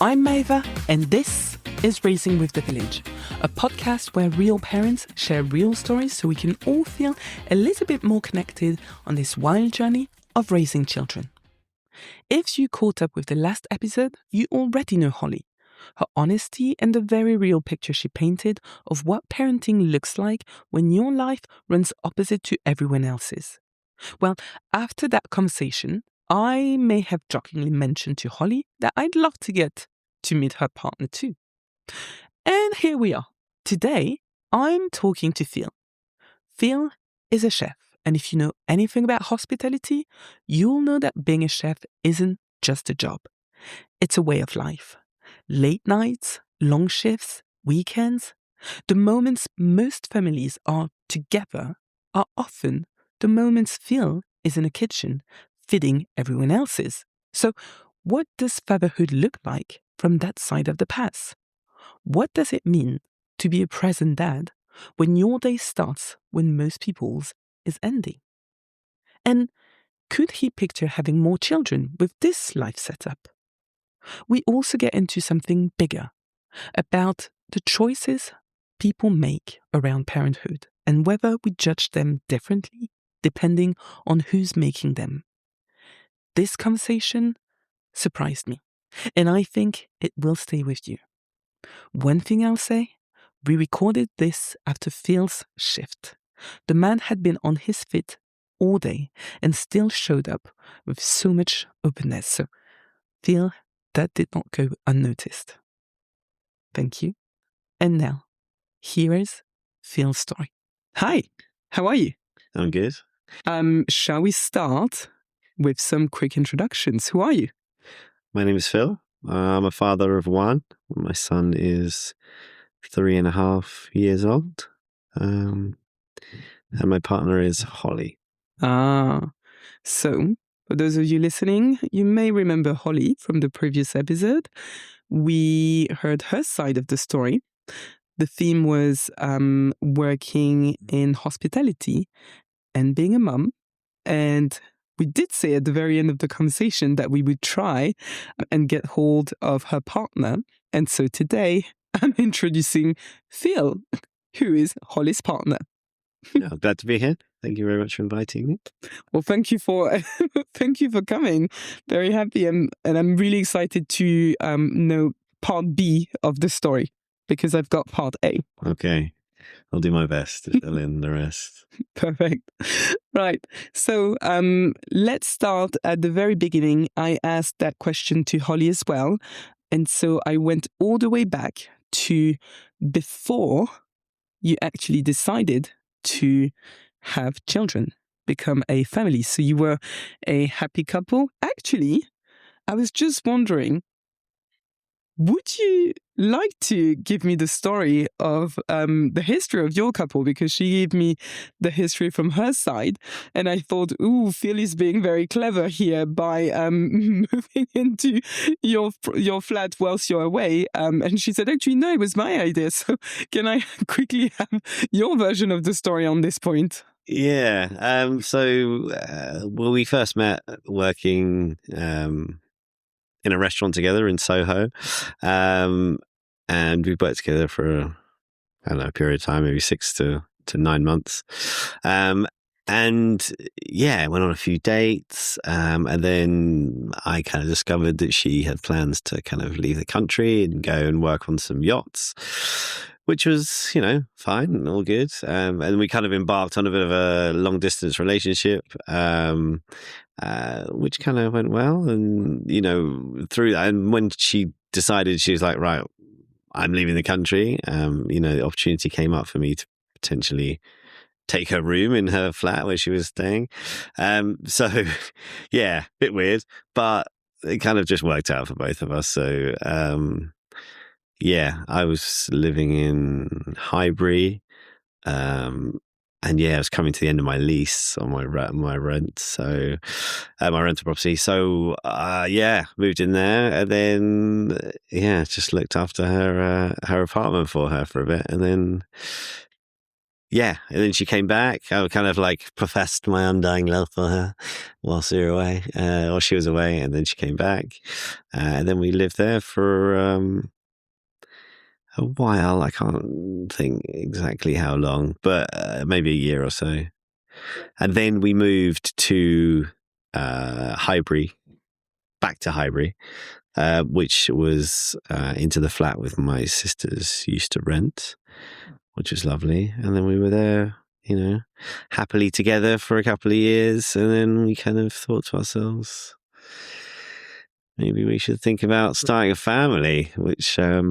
I'm Maeva, and this is Raising with the Village, a podcast where real parents share real stories so we can all feel a little bit more connected on this wild journey of raising children. If you caught up with the last episode, you already know Hollie, her honesty and the very real picture she painted of what parenting looks like when your life runs opposite to everyone else's. Well, after that conversation, I may have jokingly mentioned to Hollie that I'd love to get to meet her partner too. And here we are. Today, I'm talking to Phil. Phil is a chef, and if you know anything about hospitality, you'll know that being a chef isn't just a job. It's a way of life. Late nights, long shifts, weekends. The moments most families are together are often the moments Phil is in a kitchen feeding everyone else's. So what does fatherhood look like from that side of the past? What does it mean to be a present dad when your day starts when most people's is ending? And could he picture having more children with this life setup? We also get into something bigger about the choices people make around parenthood and whether we judge them differently depending on who's making them. This conversation surprised me, and I think it will stay with you. One thing I'll say, we recorded this after Phil's shift. The man had been on his feet all day and still showed up with so much openness. So, Phil, that did not go unnoticed. Thank you. And now, here is Phil's story. Hi, how are you? I'm good. Shall we start with some quick introductions? Who are you? My name is Phil. I'm a father of one. My son is 3.5 years old. And my partner is Hollie. So for those of you listening, you may remember Hollie from the previous episode. We heard her side of the story. The theme was working in hospitality and being a mum. And we did say at the very end of the conversation that we would try and get hold of her partner. And so today I'm introducing Phil, who is Hollie's partner. I'm glad to be here. Thank you very much for inviting me. Well, thank you for coming. Very happy, and I'm really excited to know part B of the story because I've got part A. Okay. I'll do my best to fill in the rest. Perfect. Right. So let's start at the very beginning. I asked that question to Hollie as well. And so I went all the way back to before you actually decided to have children, become a family. So you were a happy couple. Actually, I was just wondering, would you like to give me the story of the history of your couple? Because she gave me the history from her side. And I thought, Phil is being very clever here by moving into your flat whilst you're away. And she said, actually, no, it was my idea. So can I quickly have your version of the story on this point? Yeah. We first met working in a restaurant together in Soho. And we worked together for, a period of time, maybe 6 to 9 months. Went on a few dates. And then I kind of discovered that she had plans to kind of leave the country and go and work on some yachts, which was, fine and all good. And we kind of embarked on a bit of a long distance relationship, which kind of went well. And, through that, and when she decided, she was like, right, I'm leaving the country. The opportunity came up for me to potentially take her room in her flat where she was staying. So yeah, bit weird, but it kind of just worked out for both of us. So, I was living in Highbury, and I was coming to the end of my lease on my rent, so my rental property. So moved in there, and then just looked after her apartment for her for a bit, and then yeah, and then she came back. I kind of like professed my undying love for her whilst we were away, or she was away, and then she came back, and then we lived there for a while. I can't think exactly how long, but maybe a year or so. And then we moved to Highbury, back to Highbury, which was into the flat with my sisters used to rent, which was lovely. And then we were there, happily together for a couple of years. And then we kind of thought to ourselves, maybe we should think about starting a family, which I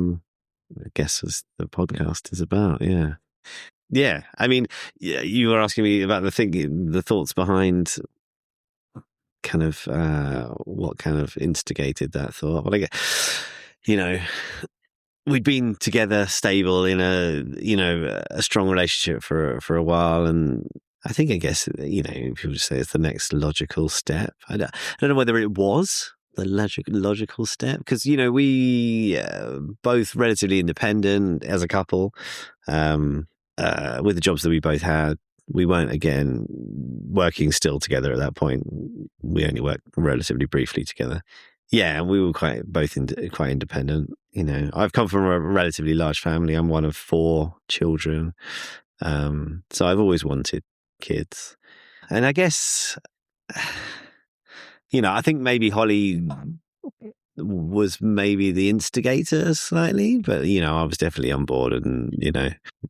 guess was the podcast is about. Yeah. Yeah. I mean, you were asking me about the thoughts behind kind of what kind of instigated that thought. Well, I guess, we'd been together, stable in a strong relationship for a while, and I guess people say it's the next logical step. I don't know whether it was the logical step, because we both relatively independent as a couple, with the jobs that we both had. We weren't, again, working still together at that point. We only worked relatively briefly together. Yeah, and we were both quite independent. I've come from a relatively large family. I'm one of 4 children. So I've always wanted kids. And I guess, I think maybe Hollie was maybe the instigator slightly, but, I was definitely on board, and,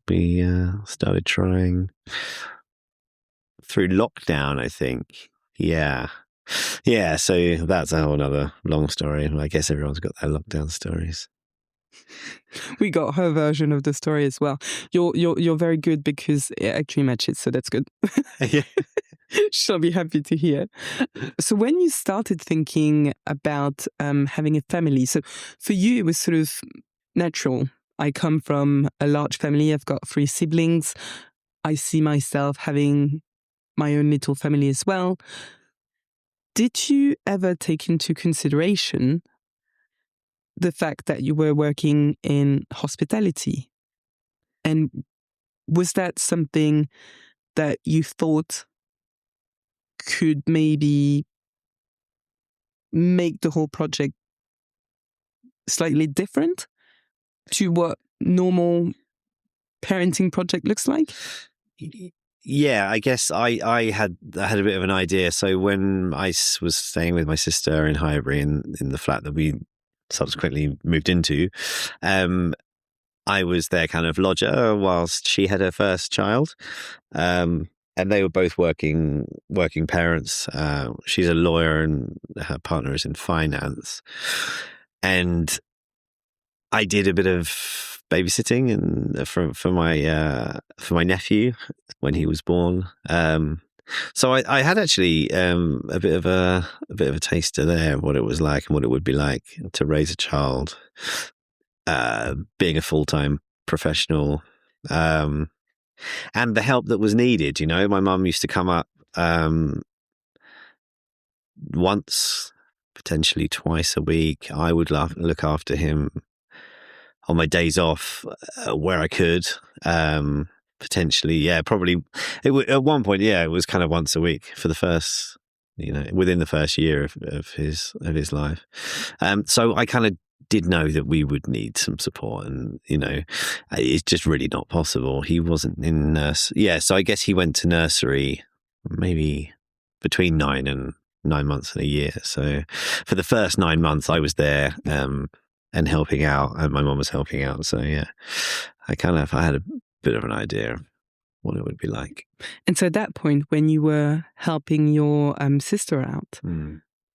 we started trying through lockdown, I think. Yeah. Yeah, so that's a whole other long story. I guess everyone's got their lockdown stories. We got her version of the story as well. You're very good because it actually matches, so that's good. Yeah. She'll be happy to hear. So when you started thinking about having a family, so for you it was sort of natural. I come from a large family. I've got 3 siblings. I see myself having my own little family as well. Did you ever take into consideration the fact that you were working in hospitality? And was that something that you thought could maybe make the whole project slightly different to what normal parenting project looks like? Yeah, I guess I had a bit of an idea. So when I was staying with my sister in Highbury in the flat that we subsequently moved into, I was their kind of lodger whilst she had her first child. And they were both working parents. She's a lawyer and her partner is in finance. And I did a bit of babysitting and for my nephew when he was born. So I had actually a bit of a taster there of what it was like and what it would be like to raise a child, being a full-time professional, and the help that was needed. My mum used to come up once, potentially twice a week. I would look after him on my days off where I could. Potentially, yeah, probably. At one point, yeah, it was kind of once a week for the first, within the first year of his life. So I kind of did know that we would need some support, and it's just really not possible. He wasn't in nursery. Yeah, so I guess he went to nursery maybe between 9 months and a year. So for the first 9 months, I was there and helping out, and my mum was helping out. So yeah, I had a bit of an idea of what it would be like. And so at that point, when you were helping your sister out,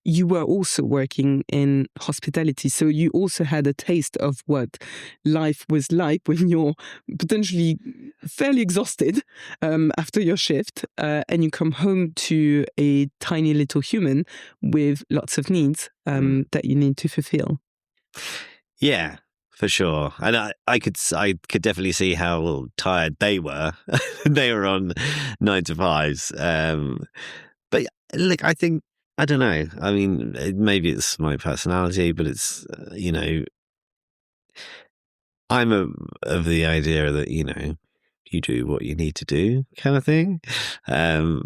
you were also working in hospitality. So you also had a taste of what life was like when you're potentially fairly exhausted after your shift, and you come home to a tiny little human with lots of needs that you need to fulfill. Yeah, for sure. And I could definitely see how tired they were. They were on 9 to 5s. But look, I don't know. I mean, maybe it's my personality, but it's, I'm of the idea that, you do what you need to do kind of thing. And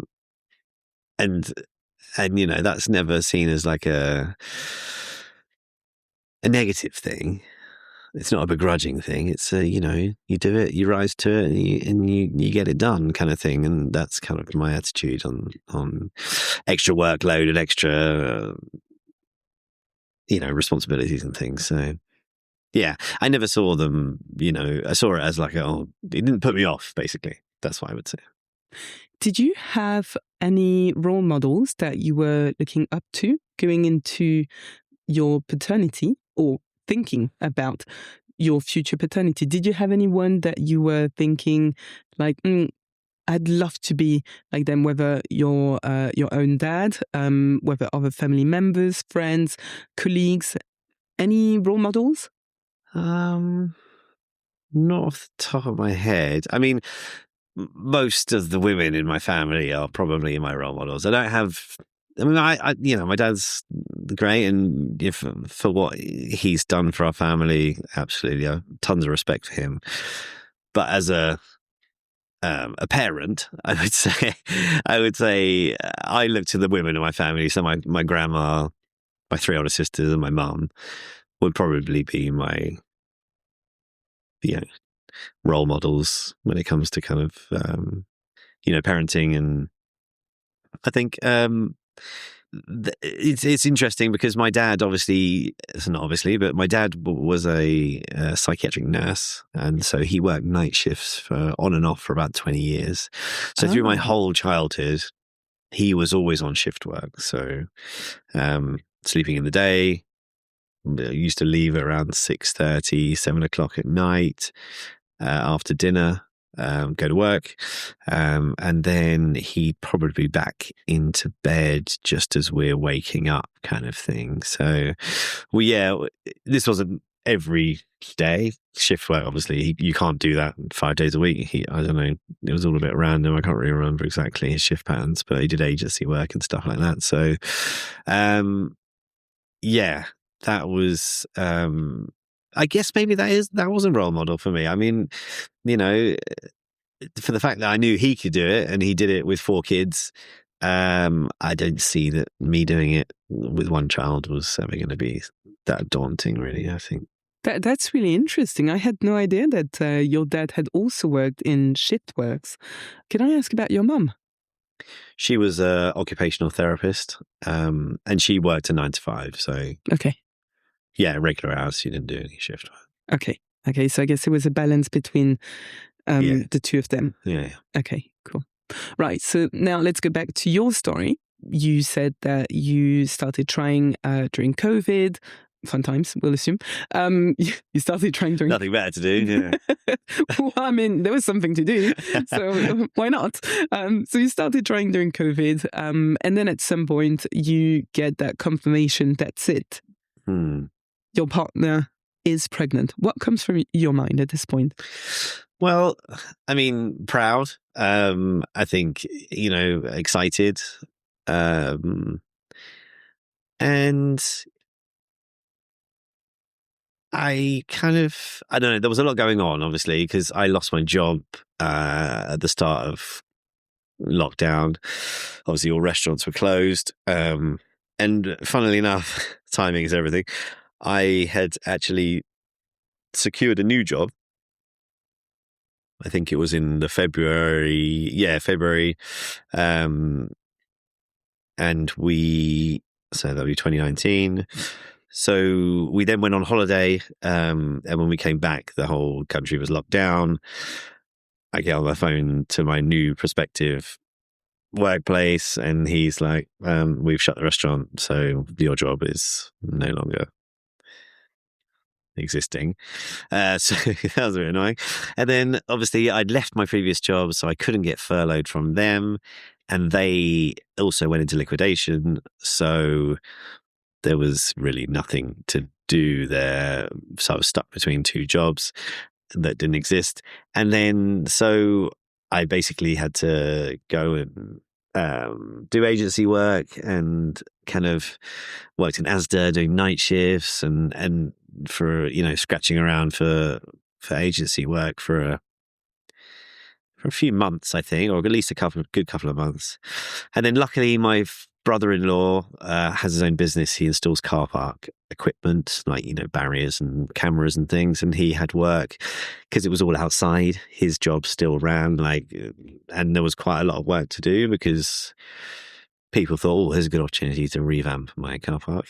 that's never seen as like a negative thing. It's not a begrudging thing. It's you do it, you rise to it, and you get it done, kind of thing. And that's kind of my attitude on extra workload and extra, responsibilities and things. So yeah, I never saw them. I saw it as like, it didn't put me off. Basically, that's what I would say. Did you have any role models that you were looking up to going into your paternity or thinking about your future paternity? Did you have anyone that you were thinking like, I'd love to be like them, whether your own dad, whether other family members, friends, colleagues, any role models? Not off the top of my head. I mean, most of the women in my family are probably my role models. I don't have. I mean, my dad's great, and if for what he's done for our family, absolutely, I have tons of respect for him. But as a parent, I would say, I look to the women in my family. So my grandma, my 3 older sisters, and my mum would probably be my role models when it comes to kind of parenting. And I think it's interesting because my dad but my dad was a psychiatric nurse, and so he worked night shifts for on and off for about 20 years. So through my whole childhood, he was always on shift work. So sleeping in the day, I used to leave around 6:30, 7 o'clock at night after dinner. Go to work, and then he'd probably be back into bed just as we're waking up, kind of thing. So, this wasn't every day shift work. Obviously, you can't do that 5 days a week. I don't know. It was all a bit random. I can't really remember exactly his shift patterns, but he did agency work and stuff like that. So, that was. I guess maybe that was a role model for me. I mean, for the fact that I knew he could do it and he did it with 4 kids, I don't see that me doing it with 1 child was ever going to be that daunting, really, I think. That's really interesting. I had no idea that your dad had also worked in shift works. Can I ask about your mum? She was an occupational therapist, and she worked a 9 to 5. So okay. Yeah, regular hours. She didn't do any shift work. Okay. So I guess it was a balance between the two of them. Yeah. Okay, cool. Right. So now let's go back to your story. You said that you started trying during COVID. Fun times, we'll assume. You started trying during... Nothing better to do, yeah. Well, I mean, there was something to do, so why not? So you started trying during COVID, and then at some point you get that confirmation, that's it. Your partner is pregnant. What comes from your mind at this point? Well, I mean, proud. I think, excited. And I don't know, there was a lot going on, obviously, because I lost my job at the start of lockdown. Obviously, all restaurants were closed. And funnily enough, timing is everything. I had actually secured a new job. I think it was in the February. And so that'll be 2019. So we then went on holiday. And when we came back, the whole country was locked down. I get on my phone to my new prospective workplace, and he's like, we've shut the restaurant, so your job is no longer existing. So that was really annoying. And then obviously I'd left my previous job, so I couldn't get furloughed from them, and they also went into liquidation, so there was really nothing to do there. So I was stuck between 2 jobs that didn't exist. And then so I basically had to go and do agency work, and kind of worked in Asda doing night shifts, and for scratching around for agency work for for a few months, I think, or at least a good couple of months. And then luckily my brother-in-law has his own business. He installs car park equipment, like, barriers and cameras and things. And he had work because it was all outside. His job still ran, and there was quite a lot of work to do because people thought, here's a good opportunity to revamp my car park.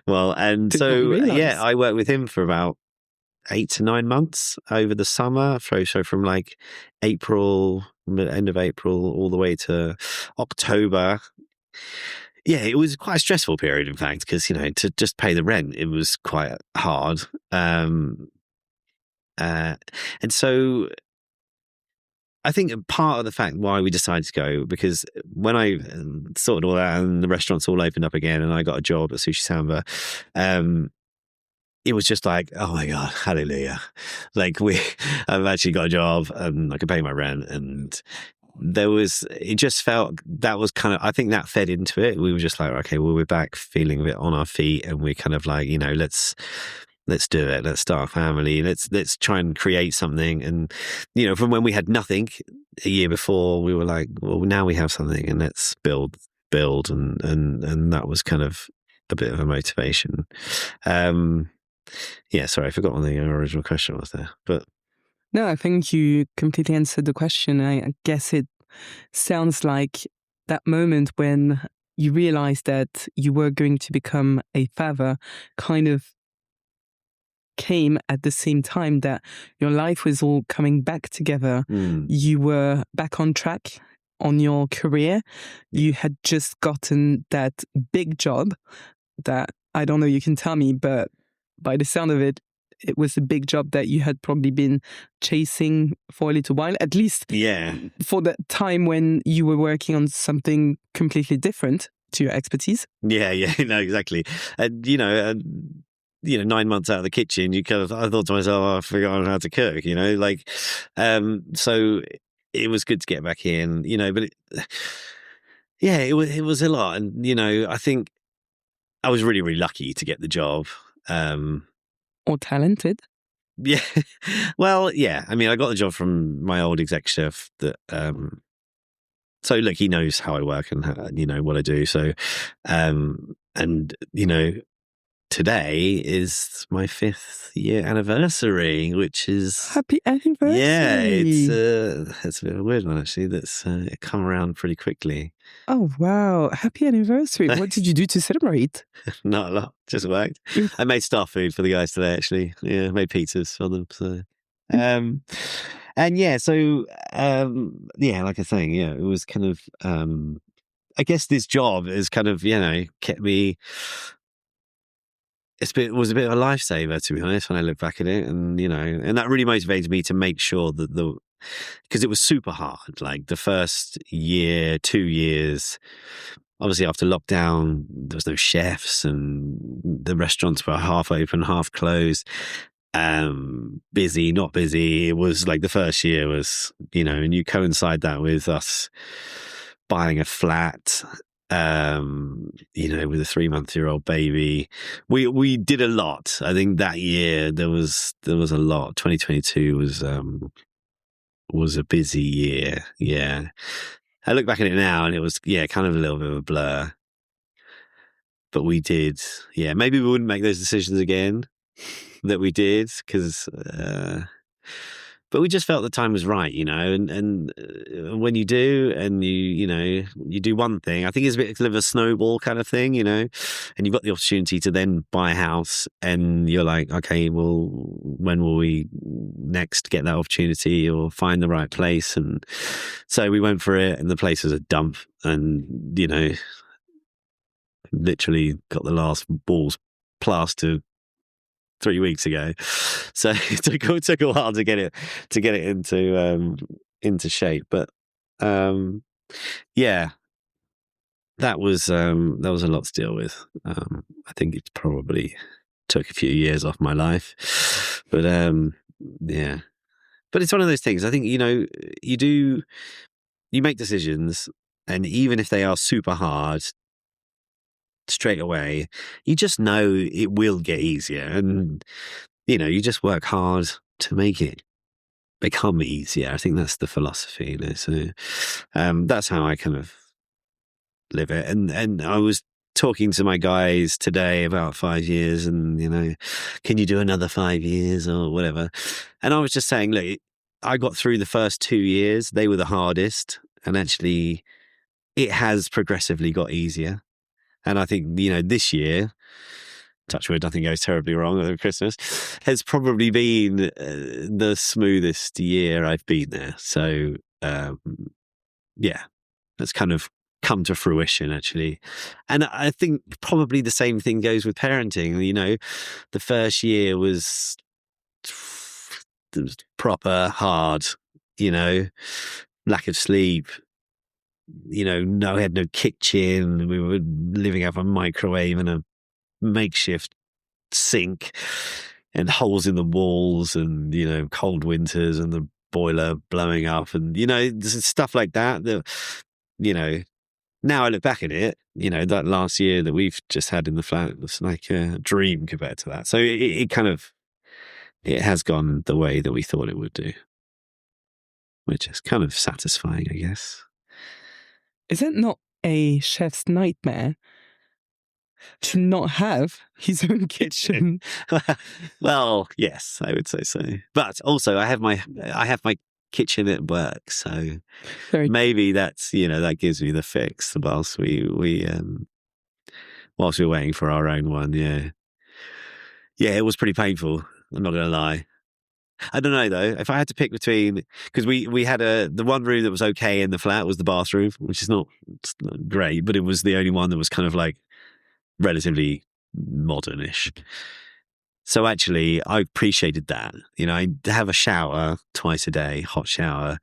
Well, and so, yeah, I worked with him for about 8 to 9 months over the summer. So from like April, end of April, all the way to October. Yeah, it was quite a stressful period, in fact, because, to just pay the rent, it was quite hard. And so I think part of the fact why we decided to go, because when I sorted all that and the restaurants all opened up again and I got a job at Sushi Samba, it was just like, oh my God, hallelujah. I've actually got a job and I can pay my rent. And it just felt, that was kind of, I think that fed into it. We were just like, okay, well, we're back feeling a bit on our feet and we're kind of like, let's do it. Let's start a family. Let's try and create something. And, from when we had nothing a year before, we were like, well, now we have something and let's build. And that was kind of a bit of a motivation. Yeah, sorry, I forgot what the original question was there. But no, I think you completely answered the question. I guess it sounds like that moment when you realized that you were going to become a father kind of came at the same time that your life was all coming back together. You were back on track on your career. You had just gotten that big job that, I don't know, you can tell me, but by the sound of it, it was a big job that you had probably been chasing for a little while, at least for that time when you were working on something completely different to your expertise. Yeah, no, exactly. And, 9 months out of the kitchen, I thought to myself, I've forgotten how to cook, so it was good to get back in, but it was a lot. And, I think I was really, really lucky to get the job. Or talented. Yeah. Well, yeah. I mean, I got the job from my old exec chef that, so look, he knows how I work and how, what I do. So, and, today is my 5th year anniversary, which is happy anniversary. Yeah, it's a bit of a weird one actually. That's come around pretty quickly. Oh wow! Happy anniversary! What did you do to celebrate? Not a lot, just worked. I made staff food for the guys today. Actually, yeah, made pizzas for them. So, and yeah, so like I was saying, it was kind of. I guess this job has kind of kept me. It was a bit of a lifesaver, to be honest, when I look back at it. And, and that really motivated me to make sure that because it was super hard, like the first year, 2 years, obviously after lockdown, there was no chefs and the restaurants were half open, half closed, busy, not busy. It was like the first year was, and you coincide that with us buying a flat, with a 3-month-old baby. We did a lot. I think that year there was a lot. 2022 was a busy year. Yeah. I look back at it now and it was, kind of a little bit of a blur. But we did, maybe we wouldn't make those decisions again that we did because, but we just felt the time was right, and when you do, and you do one thing, I think it's a bit of a snowball kind of thing, and you've got the opportunity to then buy a house and you're like, okay, well, when will we next get that opportunity or find the right place? And so we went for it and the place was a dump and, literally got the last balls plastered 3 weeks ago, so it took a while to get it into shape. But that was a lot to deal with. I think it probably took a few years off my life, but but it's one of those things. I think you make decisions, and even if they are super hard, straight away, you just know it will get easier, and you just work hard to make it become easier. I think that's the philosophy, So that's how I kind of live it. And I was talking to my guys today about 5 years, and can you do another 5 years or whatever? And I was just saying, look, I got through the first 2 years; they were the hardest, and actually, it has progressively got easier. And I think this year, touch wood, nothing goes terribly wrong over Christmas, has probably been the smoothest year I've been there. So yeah, that's kind of come to fruition, actually. And I think probably the same thing goes with parenting. The first year was proper hard, lack of sleep. No, we had no kitchen. We were living off a microwave and a makeshift sink and holes in the walls, and cold winters and the boiler blowing up, and stuff like that. Now I look back at it, that last year that we've just had in the flat was like a dream compared to that. So it has gone the way that we thought it would do, which is kind of satisfying, I guess. Is it not a chef's nightmare to not have his own kitchen? Well, yes, I would say so. But also, I have my kitchen at work, so maybe that's that gives me the fix whilst whilst we're waiting for our own one. Yeah, it was pretty painful. I'm not gonna lie. I don't know though. If I had to pick between, because we had the one room that was okay in the flat was the bathroom, which is not great, but it was the only one that was kind of like relatively modernish. So actually, I appreciated that. I have a shower twice a day, hot shower.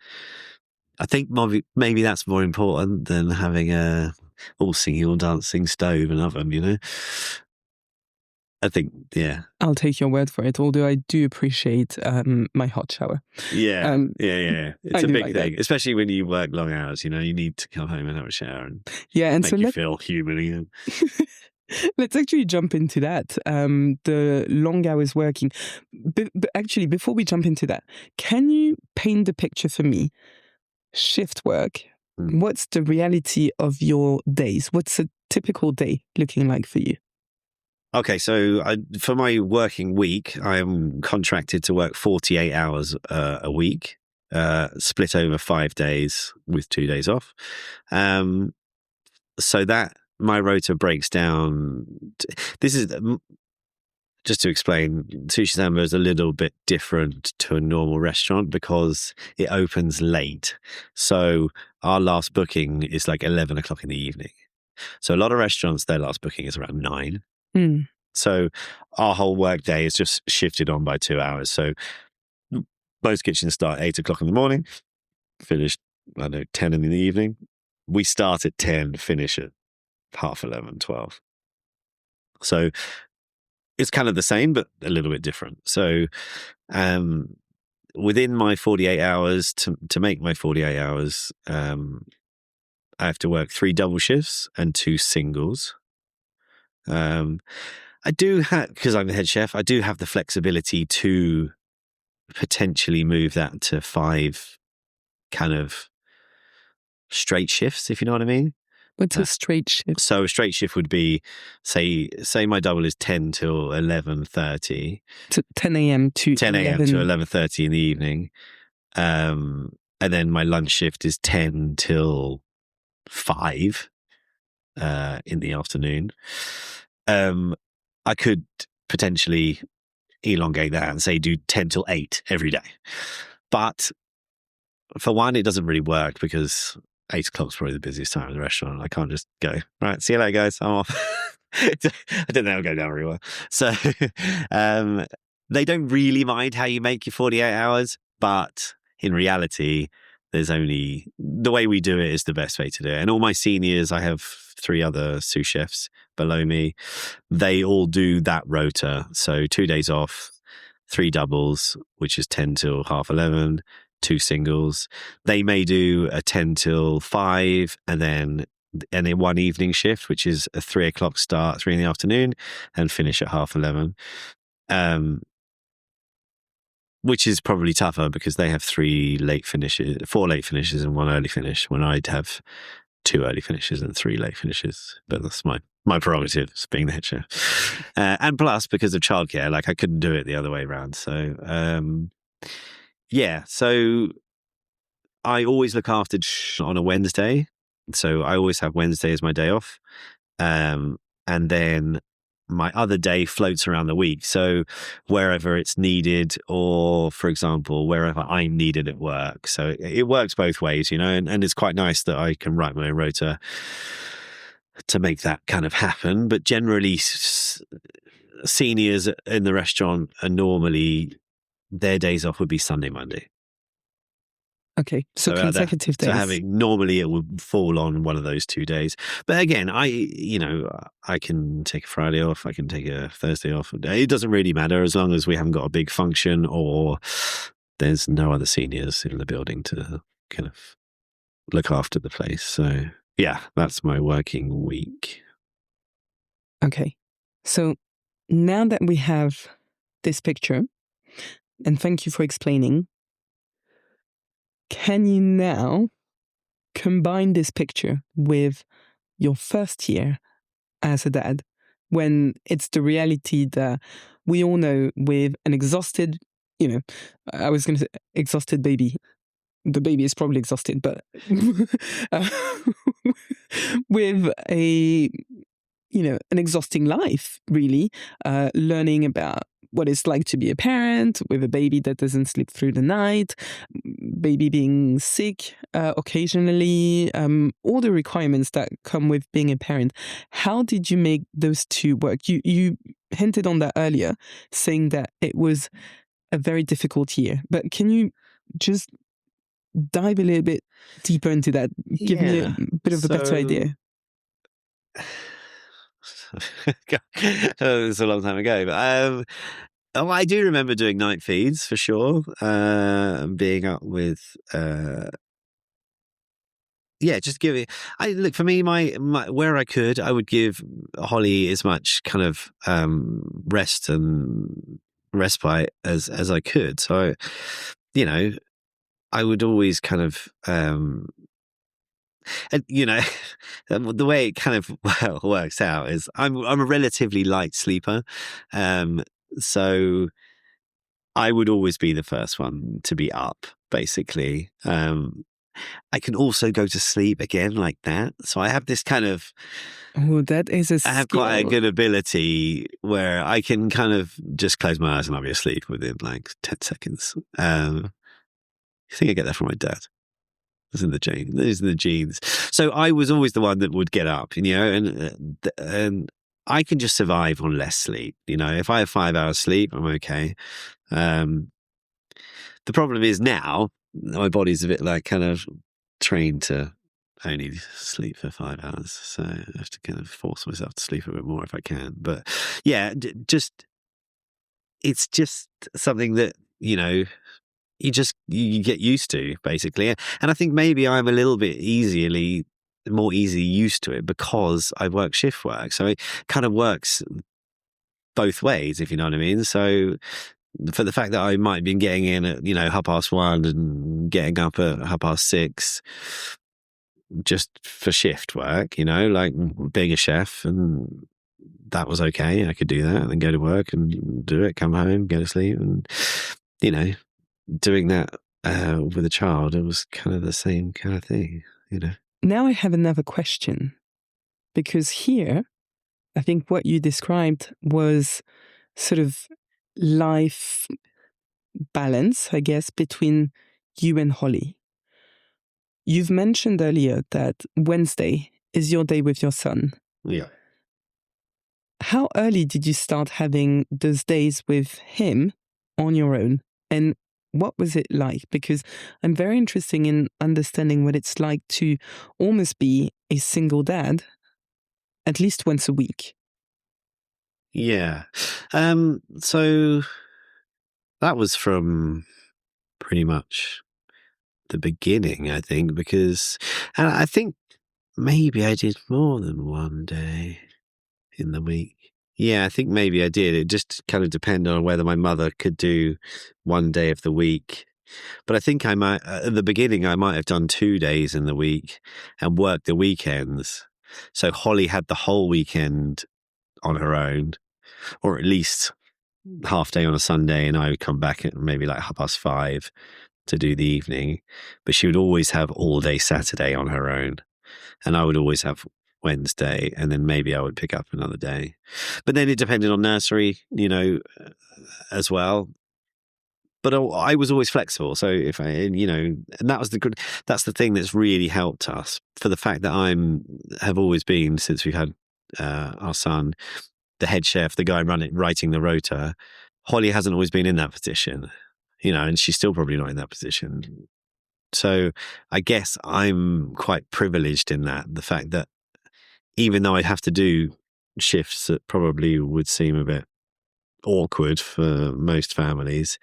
I think maybe that's more important than having a all singing, all dancing stove and oven. I think, yeah. I'll take your word for it, although I do appreciate my hot shower. Yeah, It's a big thing, especially when you work long hours. You need to come home and have a shower and make you feel human again. Let's actually jump into that. The long hours working. But actually, before we jump into that, can you paint the picture for me? Shift work. What's the reality of your days? What's a typical day looking like for you? Okay, so for my working week, I am contracted to work 48 hours a week, split over 5 days with 2 days off. So that my rota breaks down. This is just to explain. Sushi Samba is a little bit different to a normal restaurant because it opens late. So our last booking is like 11 o'clock in the evening. So a lot of restaurants, their last booking is around 9. So our whole work day is just shifted on by 2 hours. So most kitchens start 8 o'clock in the morning, finish, 10 in the evening. We start at 10, finish at 11:30, 12. So it's kind of the same, but a little bit different. So within my 48 hours, to make my 48 hours, I have to work 3 double shifts and 2 singles. I do have, because I'm the head chef, I do have the flexibility to potentially move that to 5 kind of straight shifts, if you know what I mean. What's a straight shift? So a straight shift would be, say my double is 10 till 11:30. To 10 a.m. to 10 a.m. to 11:30 in the evening. And then my lunch shift is 10 till 5 in the afternoon. I could potentially elongate that and say do 10 till 8 every day. But for one, it doesn't really work because 8 o'clock's probably the busiest time in the restaurant. I can't just go, right, see you later, guys, I'm off. I don't think it'll go down very well. So they don't really mind how you make your 48 hours, but in reality, there's only, the way we do it is the best way to do it. And all my seniors, I have 3 other sous chefs below me. They all do that rota. So 2 days off, 3 doubles, which is 10 till 11:30, 2 singles. They may do a 10 till 5 and then one evening shift, which is a 3 o'clock start, 3 in the afternoon, and finish at 11:30. which is probably tougher because they have 4 late finishes and 1 early finish, when I'd have 2 early finishes and 3 late finishes. But that's my prerogative, being the head chef. And plus, because of childcare, like I couldn't do it the other way around. So, so I always look after on a Wednesday. So I always have Wednesday as my day off. And then my other day floats around the week. So wherever it's needed, or for example, wherever I'm needed at work. So it works both ways, and it's quite nice that I can write my own rota to make that kind of happen. But generally, seniors in the restaurant are normally, their days off would be Sunday, Monday. Okay, so consecutive days. So normally it would fall on one of those 2 days. But again, I can take a Friday off, I can take a Thursday off. It doesn't really matter, as long as we haven't got a big function or there's no other seniors in the building to kind of look after the place. So yeah, that's my working week. Okay, so now that we have this picture, and thank you for explaining, can you now combine this picture with your first year as a dad, when it's the reality that we all know with an exhausted, I was going to say exhausted baby. The baby is probably exhausted, but with an exhausting life, really, learning about what it's like to be a parent with a baby that doesn't sleep through the night, baby being sick occasionally, all the requirements that come with being a parent. How did you make those two work? You hinted on that earlier, saying that it was a very difficult year. But can you just dive a little bit deeper into that? Give me a bit of a better idea. It was a long time ago, but I do remember doing night feeds for sure, and being up with just giving. Look, for me, my where I could, I would give Hollie as much kind of rest and respite as I could. So I would always kind of and the way it kind of works out is I'm a relatively light sleeper, so I would always be the first one to be up, basically. I can also go to sleep again like that, so I have this kind of that is a skill. I have quite a good ability where I can kind of just close my eyes and I'll be asleep within like 10 seconds. I think I get that from my dad. It's in the gene. It's in the genes. So I was always the one that would get up, and I can just survive on less sleep. If I have 5 hours sleep, I'm okay. The problem is now my body's a bit like kind of trained to only sleep for 5 hours, so I have to kind of force myself to sleep a bit more if I can. But yeah, it's just something that you get used to, basically. And I think maybe I'm a little bit more easily used to it because I work shift work. So it kind of works both ways, if you know what I mean. So for the fact that I might be getting in at, 1:30 and getting up at 6:30 just for shift work, like being a chef, and that was okay. I could do that and then go to work and do it, come home, go to sleep, and, doing that with a child, it was kind of the same kind of thing, Now I have another question, because here, I think what you described was sort of life balance, I guess, between you and Hollie. You've mentioned earlier that Wednesday is your day with your son. Yeah. How early did you start having those days with him on your own? And what was it like? Because I'm very interested in understanding what it's like to almost be a single dad at least once a week. Yeah. So that was from pretty much the beginning, I think, and I think maybe I did more than one day in the week. Yeah, I think maybe I did. It just kind of depended on whether my mother could do one day of the week. But I think I might, at the beginning, I might have done 2 days in the week and worked the weekends. So Holly had the whole weekend on her own, or at least half day on a Sunday, and I would come back at maybe like 5:30 to do the evening. But she would always have all day Saturday on her own, and I would always have Wednesday, and then maybe I would pick up another day. But then it depended on nursery, as well. But I was always flexible. So if and that was that's the thing that's really helped us, for the fact that have always been, since we've had our son, the head chef, the guy writing the rota. Holly hasn't always been in that position, and she's still probably not in that position. So I guess I'm quite privileged in that, the fact that even though I'd have to do shifts that probably would seem a bit awkward for most families,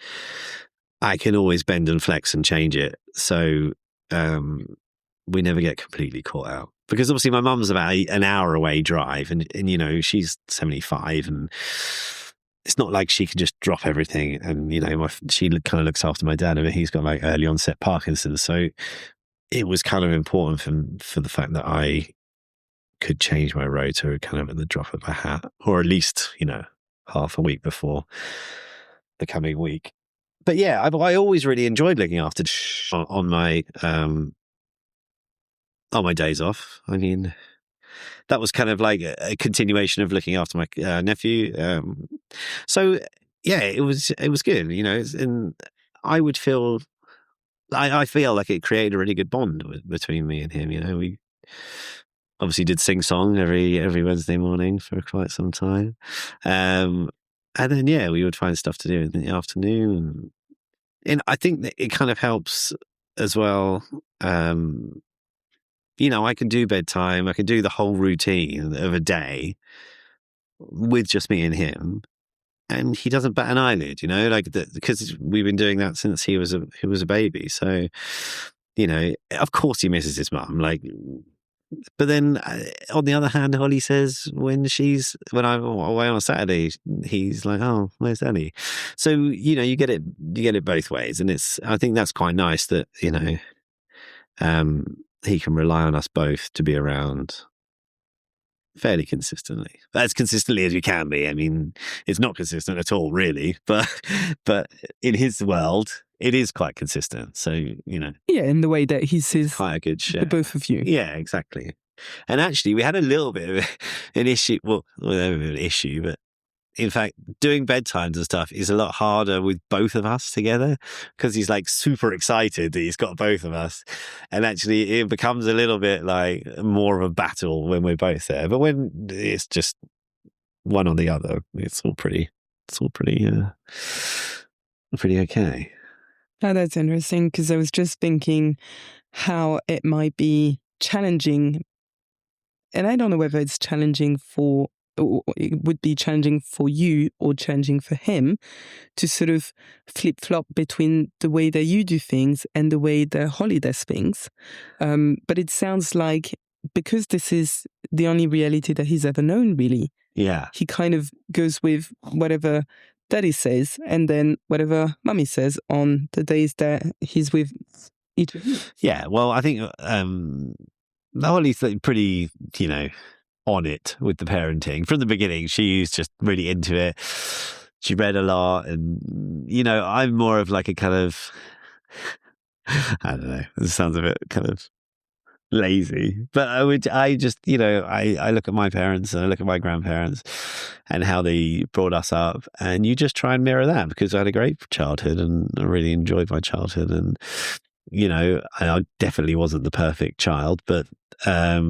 I can always bend and flex and change it. So we never get completely caught out. Because obviously my mum's about an hour away drive, and she's 75, and it's not like she can just drop everything. And, she kind of looks after my dad, and he's got like early onset Parkinson's. So it was kind of important for the fact that I could change my rota kind of at the drop of a hat, or at least, half a week before the coming week. But yeah, I always really enjoyed looking after on my days off. I mean, that was kind of like a continuation of looking after my nephew. So yeah, it was good, and I would feel, I feel like it created a really good bond between me and him. We obviously did sing song every Wednesday morning for quite some time. And then, yeah, we would find stuff to do in the afternoon. And I think that it kind of helps as well. I can do bedtime. I can do the whole routine of a day with just me and him. And he doesn't bat an eyelid, because we've been doing that since he was a baby. So, of course he misses his mum. But then, on the other hand, Holly says when I'm away on a Saturday, he's like, "Oh, where's Ellie?" So you get it both ways, and I think that's quite nice that he can rely on us both to be around fairly consistently, as consistently as we can be. I mean, it's not consistent at all, really, but in his world, it is quite consistent. So, yeah, in the way that he sees quite a good share. The both of you. Yeah, exactly. And actually, we had a little bit of an issue. Well, never an issue, but in fact, doing bedtimes and stuff is a lot harder with both of us together, because he's like super excited that he's got both of us. And actually, it becomes a little bit like more of a battle when we're both there. But when it's just one or the other, it's all pretty okay. Oh, that's interesting, because I was just thinking how it might be challenging. And I don't know whether it's challenging it would be challenging for you or challenging for him to sort of flip-flop between the way that you do things and the way that Holly does things. But it sounds like, because this is the only reality that he's ever known, really, yeah, he kind of goes with whatever Daddy says, and then whatever Mummy says on the days that he's with each of you. Yeah, well, I think Holly's pretty, on it with the parenting from the beginning. She's just really into it. She read a lot, and I'm more of like a kind of, I don't know, it sounds a bit kind of lazy, but I look at my parents and I look at my grandparents and how they brought us up, and you just try and mirror that, because I had a great childhood and I really enjoyed my childhood. And I definitely wasn't the perfect child, but I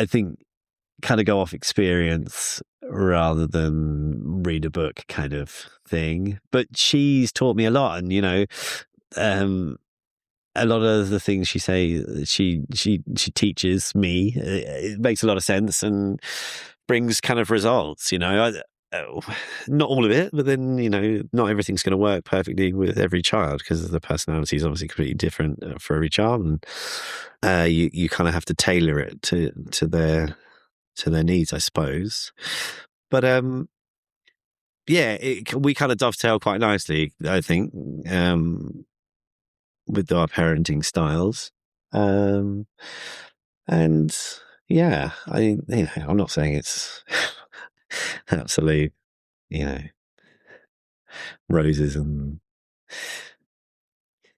think kind of go off experience rather than read a book kind of thing. But she's taught me a lot, and a lot of the things she teaches me, it makes a lot of sense and brings kind of results. Not all of it, but then not everything's going to work perfectly with every child, because the personality is obviously completely different for every child, and you kind of have to tailor it to their needs, I suppose. But yeah, we kind of dovetail quite nicely, I think, with our parenting styles. And yeah, I'm not saying it's absolute, roses and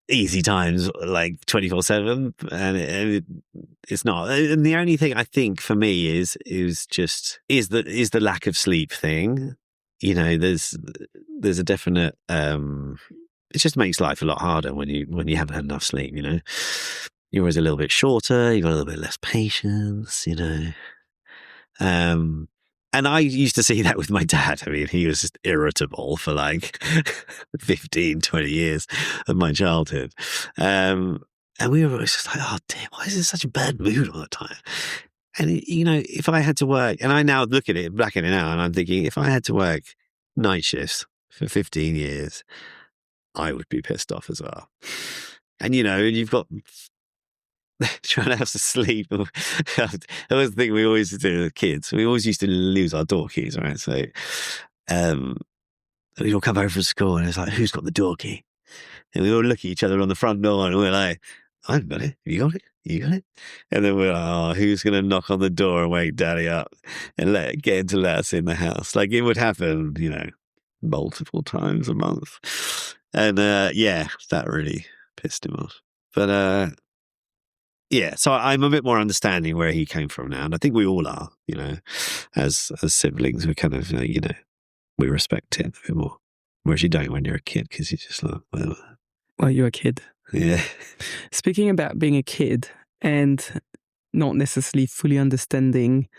easy times like 24/7, and it's not. And the only thing I think for me is the lack of sleep thing. There's a definite it just makes life a lot harder when you haven't had enough sleep. You're always a little bit shorter, you've got a little bit less patience. And I used to see that with my dad. I mean, he was just irritable for like 15, 20 years of my childhood. And we were always just like, oh, damn, why is this such a bad mood all the time? And, if I had to work, and I now look at it, back at it now, and I'm thinking, if I had to work night shifts for 15 years, I would be pissed off as well. And, you've got trying to have to sleep. That was the thing we always used to do with kids. We always used to lose our door keys, right? So we'd all come home from school and it's like, who's got the door key? And we all look at each other on the front door and we're like, I've got it. You got it? You got it? And then we're like, oh, who's going to knock on the door and wake daddy up and get him to let us in the house? Like it would happen, multiple times a month. And yeah, that really pissed him off. But yeah, so I'm a bit more understanding where he came from now, and I think we all are. As siblings, we kind of we respect it a bit more, whereas you don't when you're a kid because you're just like, well, you're a kid. Yeah. Speaking about being a kid and not necessarily fully understanding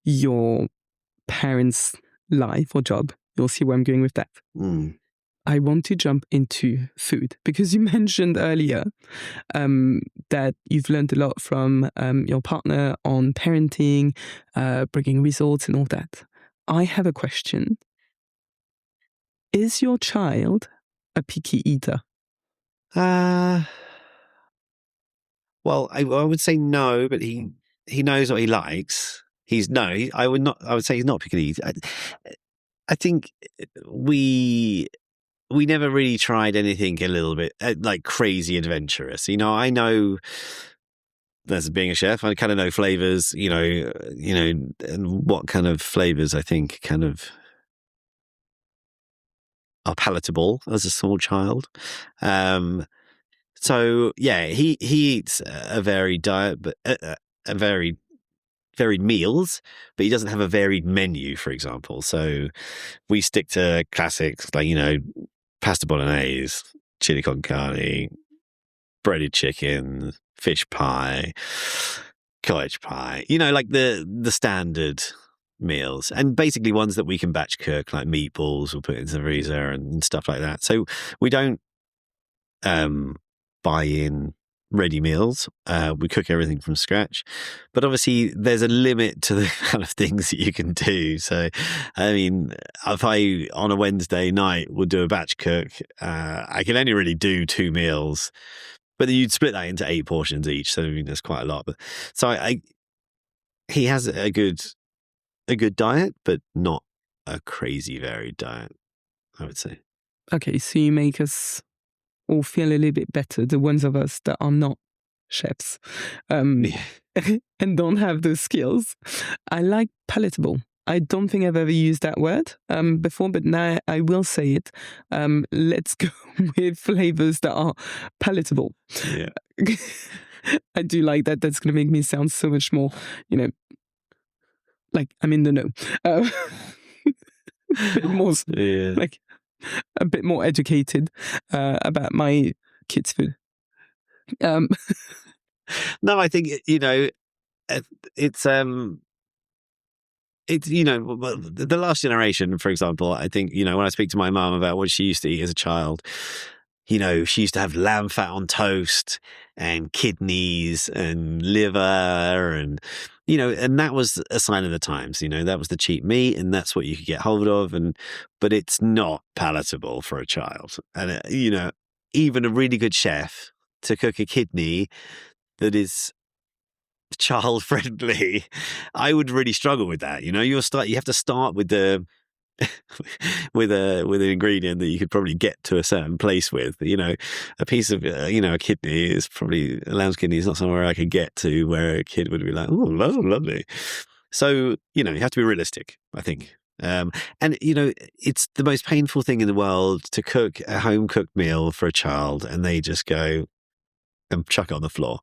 your parents' life or job, you'll see where I'm going with that. I want to jump into food because you mentioned earlier that you've learned a lot from your partner on parenting, bringing results and all that. I have a question. Is your child a picky eater? Well, I would say no, but he knows what he likes. I would say he's not picky eater. I think we never really tried anything a little bit like crazy adventurous. I know as being a chef, I kind of know flavors, and what kind of flavors I think kind of are palatable as a small child. So yeah, he eats a varied diet, but a varied meals, but he doesn't have a varied menu, for example. So we stick to classics like, pasta bolognese, chili con carne, breaded chicken, fish pie, cottage pie, like the standard meals, and basically ones that we can batch cook, like meatballs we'll put into the freezer and stuff like that. So we don't buy in ready meals. We cook everything from scratch, but obviously there's a limit to the kind of things that you can do. So I mean, if I on a Wednesday night would do a batch cook, I can only really do 2 meals, but then you'd split that into 8 portions each, so I mean there's quite a lot. But so he has a good diet, but not a crazy varied diet, I would say. Okay, so you make us all feel a little bit better, the ones of us that are not chefs and don't have those skills. I like palatable. I don't think I've ever used that word before, but now I will say it. Let's go with flavors that are palatable. Yeah. I do like that. That's going to make me sound so much more, like I'm in the know. A bit more, like a bit more educated about my kids' food. No, I think it's the last generation, for example. I think when I speak to my mum about what she used to eat as a child, she used to have lamb fat on toast and kidneys and liver and and that was a sign of the times. That was the cheap meat and that's what you could get hold of, but it's not palatable for a child. And even a really good chef to cook a kidney that is child friendly, I would really struggle with that. You have to start with the with an ingredient that you could probably get to a certain place with. A piece of a kidney is probably a lamb's kidney is not somewhere I could get to where a kid would be like, oh, that's lovely. So you have to be realistic, I think. And it's the most painful thing in the world to cook a home cooked meal for a child and they just go and chuck it on the floor.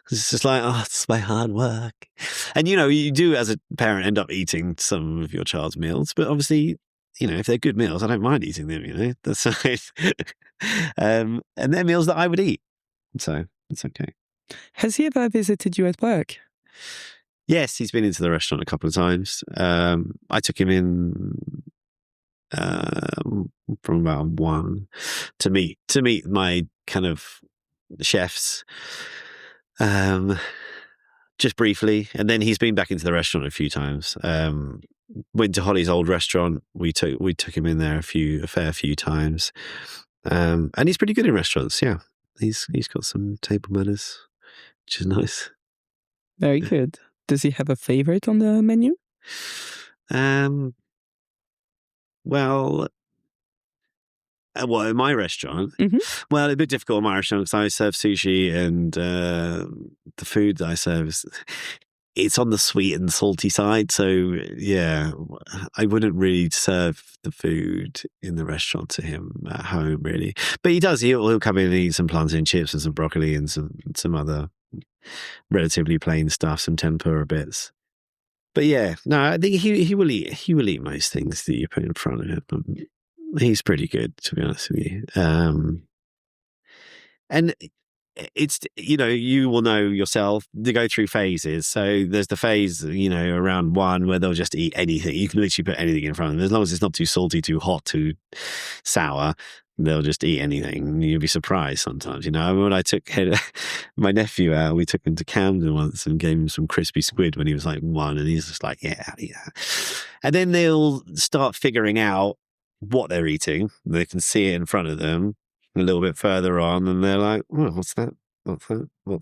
It's just like, oh, it's my hard work. And, you do as a parent end up eating some of your child's meals, but obviously, if they're good meals, I don't mind eating them, that's nice. And they're meals that I would eat. So it's okay. Has he ever visited you at work? Yes, he's been into the restaurant a couple of times. I took him in from about 1 to meet my kind of chefs, just briefly, and then he's been back into the restaurant a few times. Went to Hollie's old restaurant. We took him in there a fair few times, and he's pretty good in restaurants. Yeah, he's got some table manners, which is nice. Very good. Does he have a favorite on the menu? Well, in my restaurant? Mm-hmm. Well, a bit difficult in my restaurant because I serve sushi and the food that I serve it's on the sweet and salty side. So, yeah, I wouldn't really serve the food in the restaurant to him at home, really. But he does. He'll come in and eat some plantain chips and some broccoli and some other relatively plain stuff, some tempura bits. But yeah, no, I think he will eat most things that you put in front of him. He's pretty good, to be honest with you. And it's, you will know yourself, they go through phases. So there's the phase, around 1 where they'll just eat anything. You can literally put anything in front of them. As long as it's not too salty, too hot, too sour, they'll just eat anything. You'll be surprised sometimes. When I took my nephew out, we took him to Camden once and gave him some crispy squid when he was like 1, and he's just like, yeah. And then they'll start figuring out what they're eating. They can see it in front of them a little bit further on, and they're like, oh, what's that? What's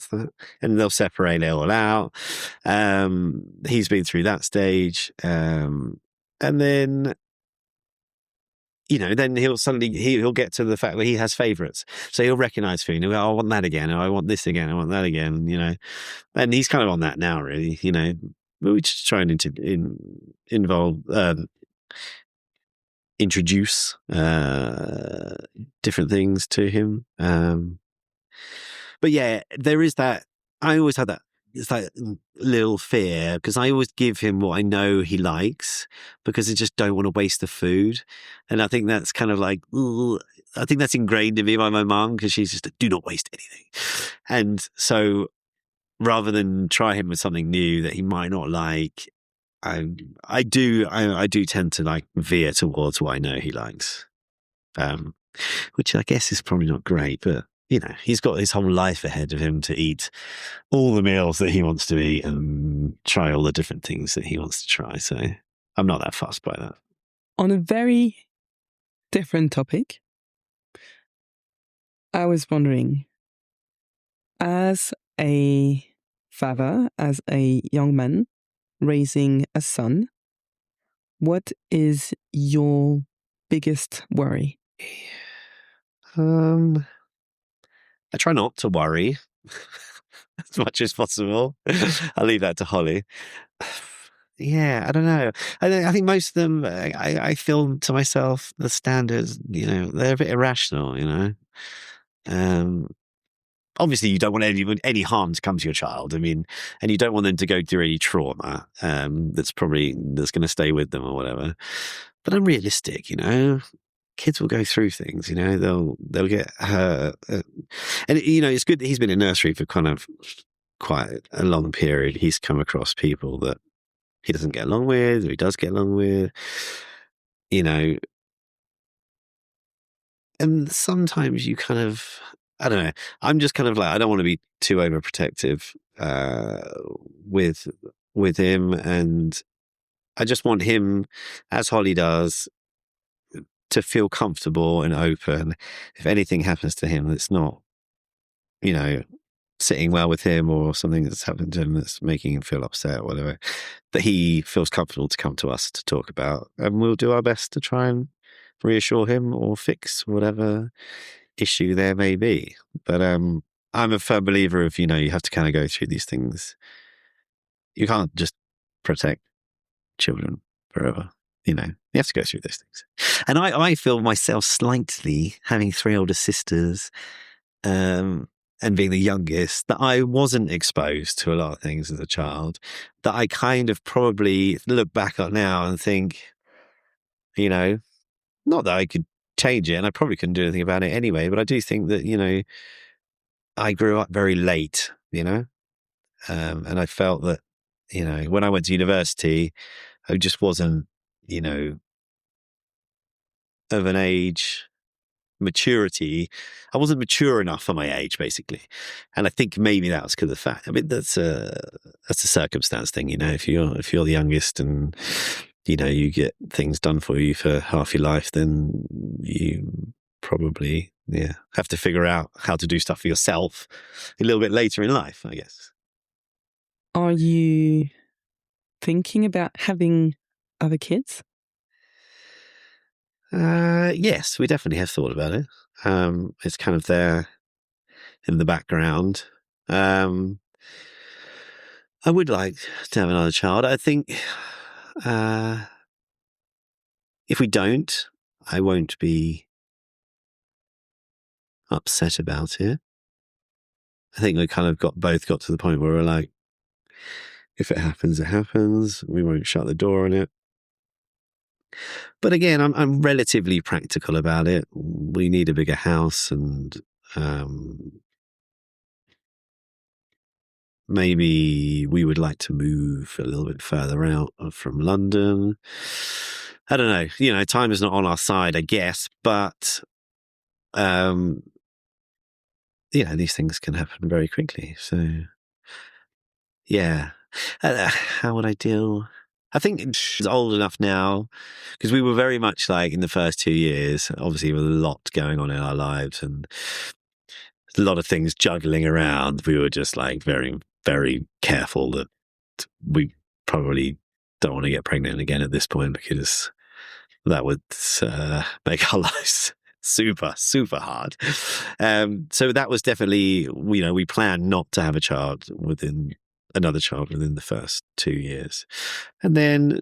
that? And they'll separate it all out. He's been through that stage. And then, then he'll get to the fact that he has favorites. So he'll recognize food. He'll go, I want that again. I want this again. I want that again, And he's kind of on that now, really, We're just trying to introduce different things to him. But yeah, there is that. I always had that. It's like little fear because I always give him what I know he likes because I just don't want to waste the food. And I think that's kind of like, I think that's ingrained in me by my mum because she's just, do not waste anything. And so rather than try him with something new that he might not like, I do tend to like veer towards what I know he likes, which I guess is probably not great, but he's got his whole life ahead of him to eat all the meals that he wants to eat and try all the different things that he wants to try. So I'm not that fussed by that. On a very different topic, I was wondering, as a father, as a young man raising a son, what is your biggest worry? I try not to worry as much as possible. I'll leave that to Hollie. Yeah, I don't know. I think most of them, I feel to myself, the standards, they're a bit irrational, Obviously, you don't want any harm to come to your child. I mean, and you don't want them to go through any trauma that's going to stay with them or whatever. But I'm realistic, Kids will go through things, They'll get hurt, and it's good that he's been in nursery for kind of quite a long period. He's come across people that he doesn't get along with, or he does get along with, And sometimes you kind of, I don't know. I'm just kind of like, I don't want to be too overprotective with him, and I just want him, as Hollie does, to feel comfortable and open. If anything happens to him that's not, sitting well with him or something that's happened to him that's making him feel upset or whatever, that he feels comfortable to come to us to talk about. And we'll do our best to try and reassure him or fix whatever issue there may be. But I'm a firm believer of, you have to kind of go through these things. You can't just protect children forever. You have to go through those things. And I feel myself slightly, having 3 older sisters, and being the youngest, that I wasn't exposed to a lot of things as a child, that I kind of probably look back on now and think, not that I could change it, and I probably couldn't do anything about it anyway, but I do think that, I grew up very late, and I felt that, when I went to university, I just wasn't, of an age, maturity. I wasn't mature enough for my age, basically. And I think maybe that was because of the fact. I mean, that's a circumstance thing, if you're the youngest and, you get things done for you for half your life, then you probably, have to figure out how to do stuff for yourself a little bit later in life, I guess. Are you thinking about having other kids? Yes, we definitely have thought about it. It's kind of there in the background. I would like to have another child. I think if we don't, I won't be upset about it. I think we kind of both got to the point where we're like, if it happens, it happens. We won't shut the door on it. But again, I'm relatively practical about it. We need a bigger house, and maybe we would like to move a little bit further out from London. I don't know. Time is not on our side, I guess. But, these things can happen very quickly. So, yeah. How would I deal? I think she's old enough now, because we were very much like in the first 2 years, obviously with a lot going on in our lives and a lot of things juggling around. We were just like very, very careful that we probably don't want to get pregnant again at this point, because that would make our lives super, super hard. So that was definitely, we planned not to have another child within the first 2 years. And then,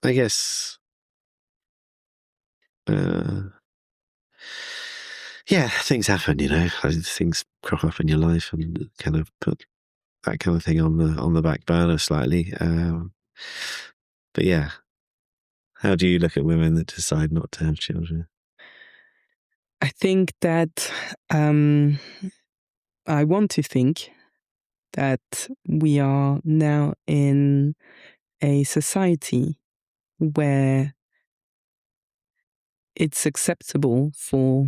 I guess, things happen, things crop up in your life and kind of put that kind of thing on the back burner slightly. But yeah, how do you look at women that decide not to have children? I think that I want to think that we are now in a society where it's acceptable for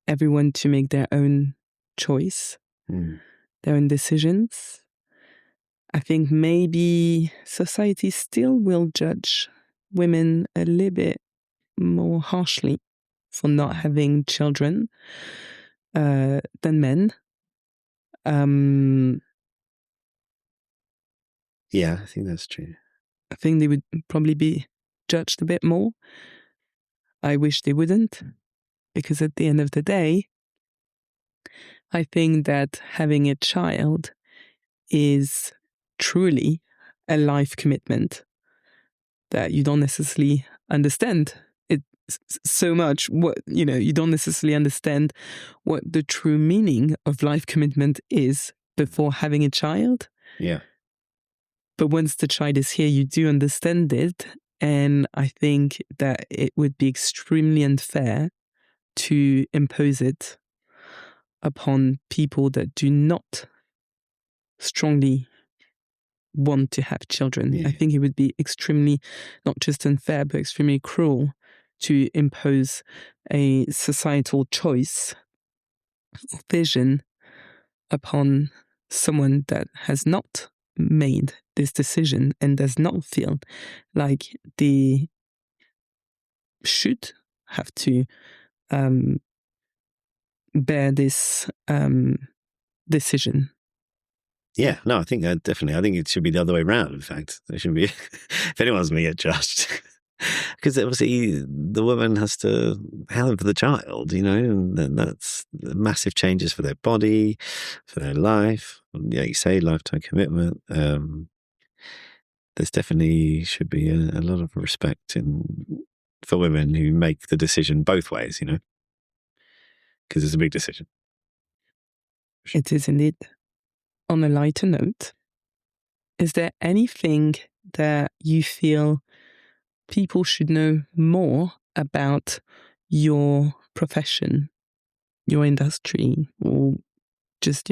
everyone to make their own choice, their own decisions. I think maybe society still will judge women a little bit more harshly for not having children than men. Yeah, I think that's true. I think they would probably be judged a bit more. I wish they wouldn't, because at the end of the day, I think that having a child is truly a life commitment that you don't necessarily understand it so much. You don't necessarily understand what the true meaning of life commitment is before having a child. Yeah. But once the child is here, you do understand it. And I think that it would be extremely unfair to impose it upon people that do not strongly want to have children. Yeah. I think it would be extremely, not just unfair, but extremely cruel to impose a societal choice or vision upon someone that has not made this decision and does not feel like they should have to bear this decision? Yeah, no, I think that definitely. I think it should be the other way around. In fact, there should be if anyone's going to get judged, because obviously the woman has to have the child, and that's massive changes for their body, for their life. Yeah, you say lifetime commitment. There's definitely should be a lot of respect for women who make the decision both ways, because it's a big decision. It is indeed. On a lighter note, is there anything that you feel people should know more about your profession, your industry, or just,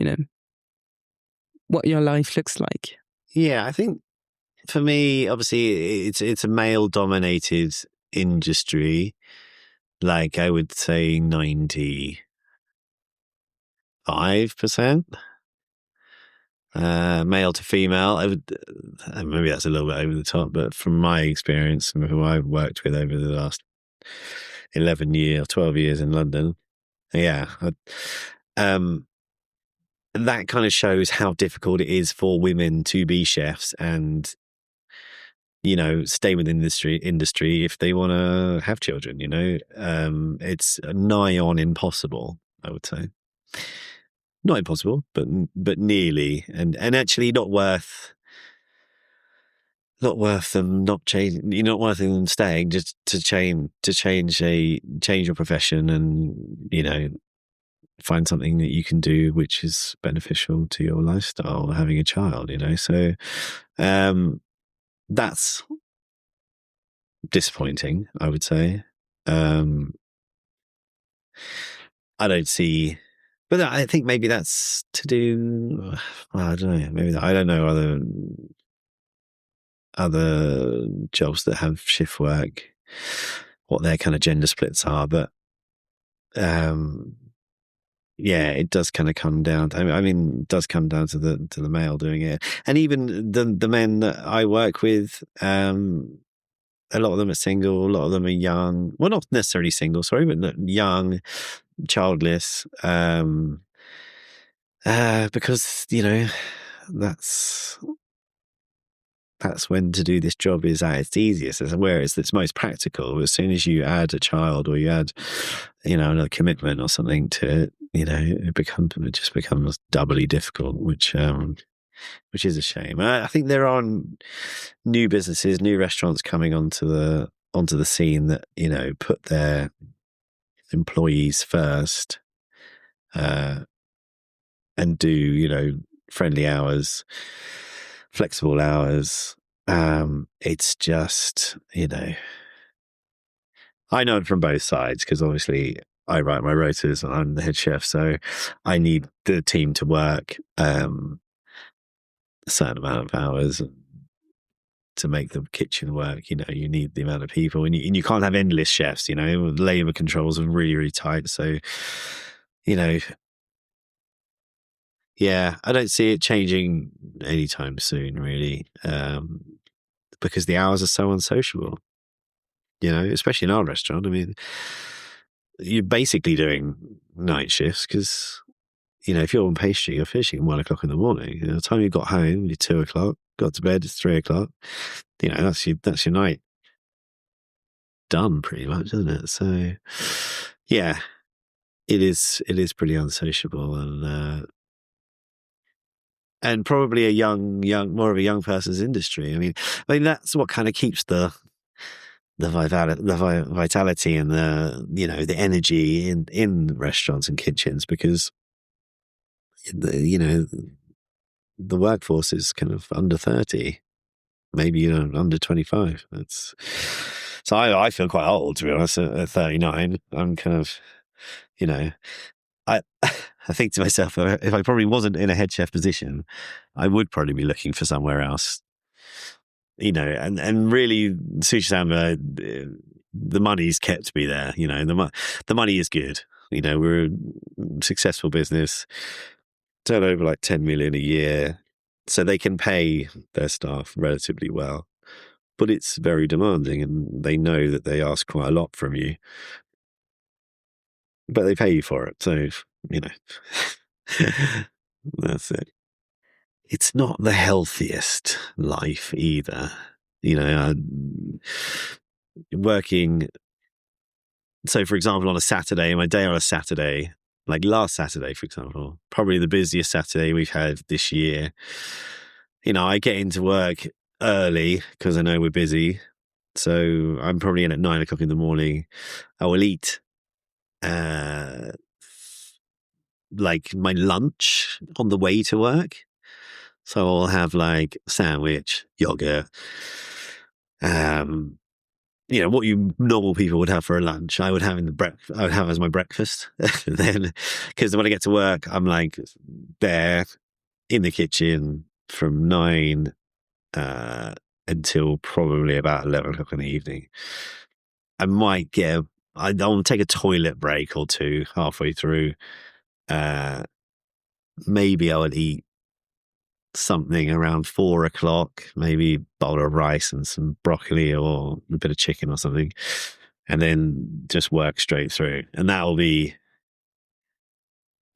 what your life looks like? Yeah, I think for me, obviously, it's a male-dominated industry. Like I would say 95%. Male to female. I would maybe that's a little bit over the top, but from my experience and who I've worked with over the last 12 years in London, yeah, that kind of shows how difficult it is for women to be chefs and stay within the industry if they want to have children. It's nigh on impossible, I would say. Not impossible, but nearly, and actually not worth them not changing. You're not worth them staying just to change your profession and find something that you can do which is beneficial to your lifestyle. Having a child, so that's disappointing, I would say. I don't see. But I think maybe that's to do. Well, I don't know. Maybe I don't know other jobs that have shift work, what their kind of gender splits are. But yeah, it does kind of come down. It does come down to the male doing it, and even the men that I work with. A lot of them are single. A lot of them are young. Well, not necessarily single. Sorry, but young, childless. Because that's when to do this job is at its easiest, where it's most practical. As soon as you add a child or you add, another commitment or something to it, it just becomes doubly difficult, which is a shame. I think there are new businesses, new restaurants coming onto the scene that put their employees first, and do friendly hours, flexible hours. It's just I know it from both sides because obviously I write my rotas and I'm the head chef, so I need the team to work a certain amount of hours to make the kitchen work. You need the amount of people, and you can't have endless chefs. Labor controls are really, really tight. So, yeah, I don't see it changing anytime soon, really, because the hours are so unsociable. Especially in our restaurant. You're basically doing night shifts because if you're on pastry, you're finishing at 1 o'clock in the morning. The time you got home, you're 2 o'clock. Got to bed, it's 3 o'clock. That's your night done, pretty much, isn't it? So, yeah, it is pretty unsociable and probably more of a young person's industry. I mean that's what kind of keeps the vitality and the energy in restaurants and kitchens, because the workforce is kind of under 30, maybe under 25. So I feel quite old, to be honest. At 39, I'm kind of I I think to myself, if I probably wasn't in a head chef position, I would probably be looking for somewhere else. And really, Sushi Samba, the money's kept me there. The money is good. We're a successful business, turn over like 10 million a year, so they can pay their staff relatively well. But it's very demanding, and they know that they ask quite a lot from you, but they pay you for it. So you know, that's it. It's not the healthiest life either. You know, working. So, for example, on a Saturday, my day on a Saturday, like last Saturday, for example, probably the busiest Saturday we've had this year. You know, I get into work early because I know we're busy. So I'm probably in at 9 o'clock in the morning. I will eat like my lunch on the way to work. So I'll have like sandwich, yogurt, you know, what you normal people would have for a lunch, I would have I would have as my breakfast. Then, because when I get to work, I'm like there in the kitchen from 9 until probably about 11 o'clock in the evening. I might I'll take a toilet break or two halfway through. Maybe I would eat something around 4 o'clock, maybe a bowl of rice and some broccoli or a bit of chicken or something, and then just work straight through. And that will be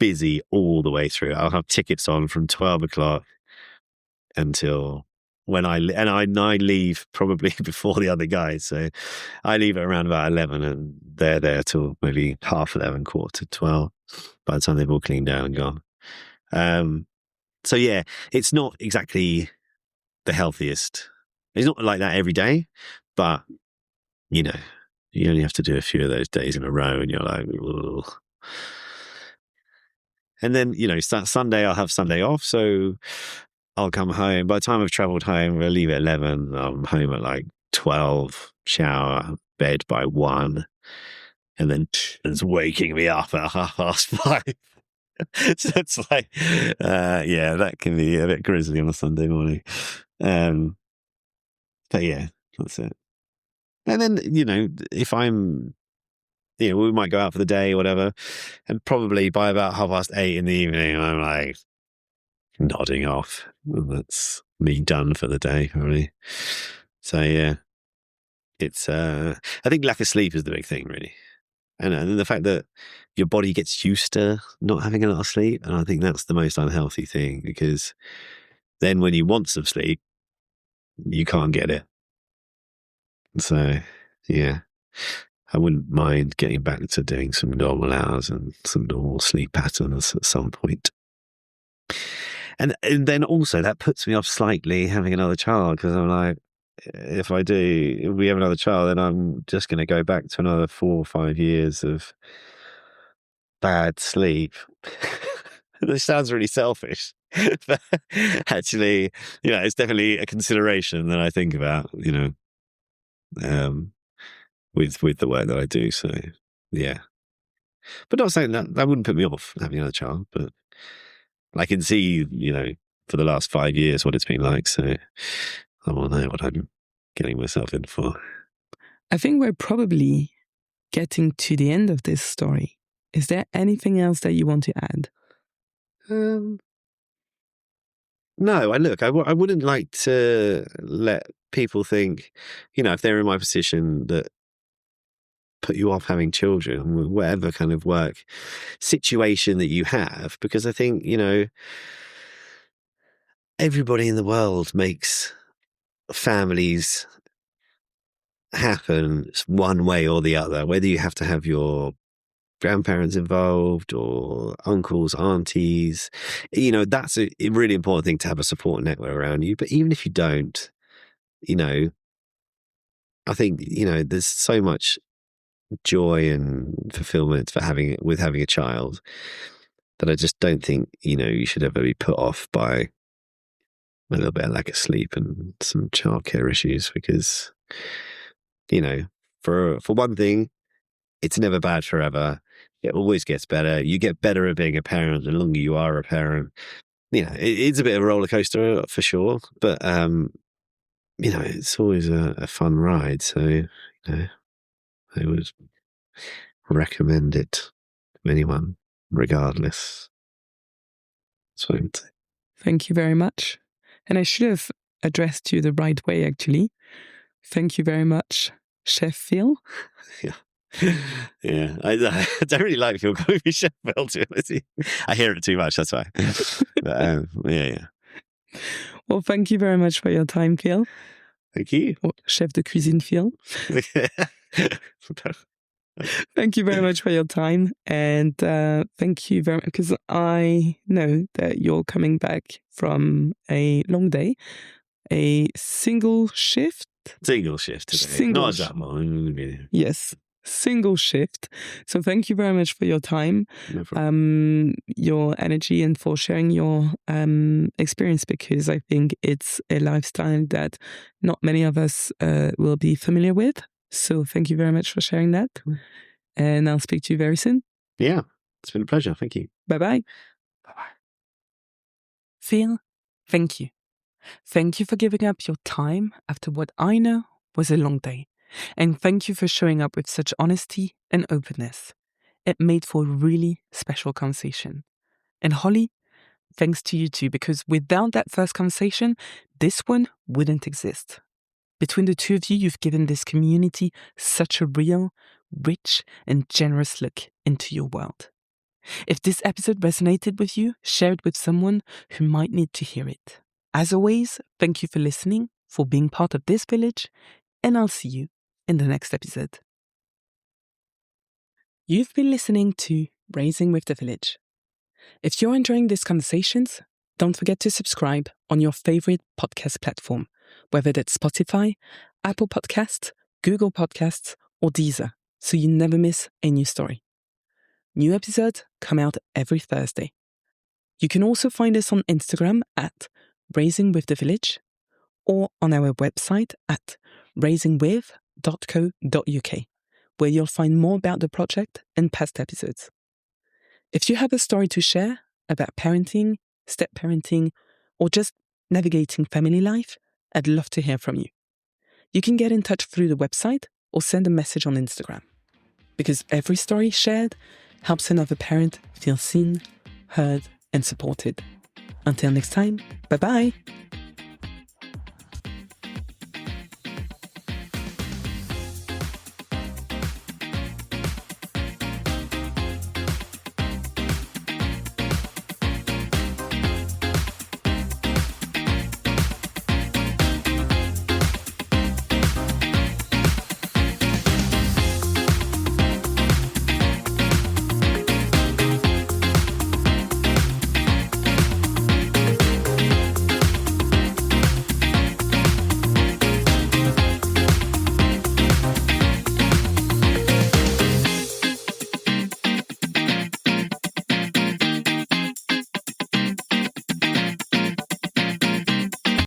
busy all the way through. I'll have tickets on from 12 o'clock until I leave probably before the other guys. So I leave at around about 11 and they're there till maybe 11:30, 11:45 by the time they've all cleaned down and gone. So yeah, it's not exactly the healthiest. It's not like that every day, but you know, you only have to do a few of those days in a row and you're like, ugh. And then, you know, Sunday, I'll have Sunday off. So I'll come home. By the time I've traveled home, I'll leave at 11. I'm home at like 12, shower, bed by 1. And then it's waking me up at 5:30. So it's like, yeah, that can be a bit grisly on a Sunday morning. But yeah, that's it. And then, you know, if I'm, you know, we might go out for the day or whatever. And probably by about 8:30 in the evening, I'm like nodding off. Well, that's me done for the day, probably. So yeah, it's, I think lack of sleep is the big thing, really. And the fact that your body gets used to not having a lot of sleep. And I think that's the most unhealthy thing, because then when you want some sleep, you can't get it. So yeah, I wouldn't mind getting back to doing some normal hours and some normal sleep patterns at some point. And then also that puts me off slightly having another child, because I'm like, if we have another child, then I'm just going to go back to another 4 or 5 years of bad sleep. This sounds really selfish, but actually, you know, it's definitely a consideration that I think about, you know, with the work that I do. So yeah, but not saying that wouldn't put me off having another child, but I can see, you know, for the last 5 years what it's been like. So I want to know what I'm getting myself in for. I think we're probably getting to the end of this story. Is there anything else that you want to add? No, I wouldn't like to let people think, you know, if they're in my position, that put you off having children, whatever kind of work situation that you have, because I think, you know, everybody in the world makes families happen one way or the other, whether you have to have your grandparents involved or uncles, aunties, you know, that's a really important thing, to have a support network around you. But even if you don't, you know, I think, you know, there's so much joy and fulfillment having a child, that I just don't think, you know, you should ever be put off by a little bit of lack of sleep and some childcare issues, because, you know, for one thing, it's never bad forever. It always gets better. You get better at being a parent the longer you are a parent. You know, it's a bit of a roller coaster for sure, but you know, it's always a fun ride. So, you know, I would recommend it to anyone, regardless. That's what I would say. Thank you very much. And I should have addressed you the right way, actually. Thank you very much, Chef Phil. Yeah. Yeah, I don't really like people calling me Chef Phil, to be honest with you. I hear it too much, that's why. But, yeah. Well, thank you very much for your time, Phil. Thank you. Or Chef de Cuisine, Phil. Thank you very much for your time. And thank you very much, because I know that you're coming back from a long day, a single shift. Single shift today. Single Not a double. Yes, single shift. So thank you very much for your time, No problem. your energy, and for sharing your experience, because I think it's a lifestyle that not many of us will be familiar with. So thank you very much for sharing that. Cool. And I'll speak to you very soon. Yeah, it's been a pleasure. Thank you. Bye-bye. Bye-bye. Phil, thank you. Thank you for giving up your time after what I know was a long day. And thank you for showing up with such honesty and openness. It made for a really special conversation. And Hollie, thanks to you too, because without that first conversation, this one wouldn't exist. Between the two of you, you've given this community such a real, rich, and generous look into your world. If this episode resonated with you, share it with someone who might need to hear it. As always, thank you for listening, for being part of this village, and I'll see you in the next episode. You've been listening to Raising with the Village. If you're enjoying these conversations, don't forget to subscribe on your favorite podcast platform, whether that's Spotify, Apple Podcasts, Google Podcasts, or Deezer, so you never miss a new story. New episodes come out every Thursday. You can also find us on Instagram at Raising with the Village, or on our website at raisingwith.co.uk, where you'll find more about the project and past episodes. If you have a story to share about parenting, step-parenting, or just navigating family life, I'd love to hear from you. You can get in touch through the website or send a message on Instagram, because every story shared helps another parent feel seen, heard, and supported. Until next time, bye-bye!